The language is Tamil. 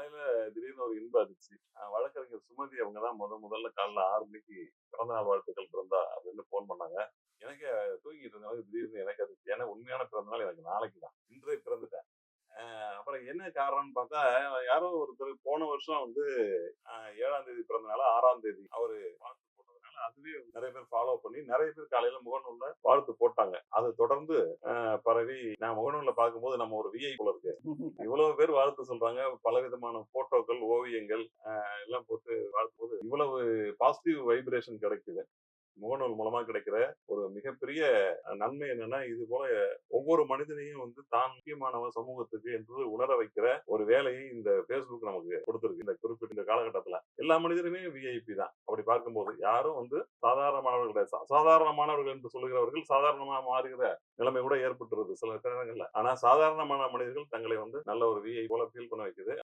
காலையில திடீர்னு ஒரு இன்ப அதிர்ச்சி. வழக்கறிஞர் சுமதி அவங்க தான் முதல்ல காலைல 6 மணிக்கு பிறந்த நாள் வாழ்த்துக்கள் இருந்தா அப்படின்னு ஃபோன் பண்ணாங்க. எனக்கே தூங்கிட்டு இருந்தவங்க திடீர்னு எனக்கு அதிர்ச்சி. ஏன்னா உண்மையான பிறந்த நாள் எனக்கு நாளைக்கு தான். இன்றே பிறந்துட்டேன். அப்புறம் என்ன காரணம்னு பார்த்தா, யாரோ ஒருத்தர் போன வருஷம் வந்து 7ஆம் தேதி பிறந்தனால 6ஆம் தேதி அவரு வாழ்த்து போட்டதுனால, அதுவே நெறைய பேர் ஃபாலோ பண்ணி நெறைய பேர் காலையில முகநூல்ல வாழ்த்து போட்டாங்க. அது தொடர்ந்து பரவி நான் முகநூல்ல பார்க்கும்போது நம்ம ஒரு விஐ போல இருக்கு. இவ்வளவு பேர் வாழ்த்து சொல்றாங்க. பலவிதமான போட்டோக்கள், ஓவியங்கள் எல்லாம் போட்டு வாழ்த்தும்போது, இவ்வளவு பாசிட்டிவ் வைப்ரேஷன் கிடைக்குது. முகநூல் மூலமா கிடைக்கிற ஒரு மிகப்பெரிய நன்மை என்னன்னா, இது போல ஒவ்வொரு மனிதனையும் வந்து தான் முக்கியமானவன் சமூகத்துக்கு என்று உணர வைக்கிற ஒரு வேலையை இந்த Facebook நமக்கு கொடுத்திருக்கு. இந்த குறிப்பிட்ட இந்த காலகட்டத்தில. எல்லா மனிதருமே விஐபி தான். அப்படி பார்க்கும்போது யாரும் வந்து சாதாரணமானவர்கள் கிடையாது. அசாதாரணமானவர்கள் என்று சொல்லுகிறவர்கள் சாதாரணமா மாறுகிற நிலைமை கூட ஏற்பட்டுருது சில நேரங்கள்ல. ஆனா சாதாரணமான மனிதர்கள் தங்களை வந்து நல்ல ஒரு விஐ போல ஃபீல் பண்ண வைக்குது.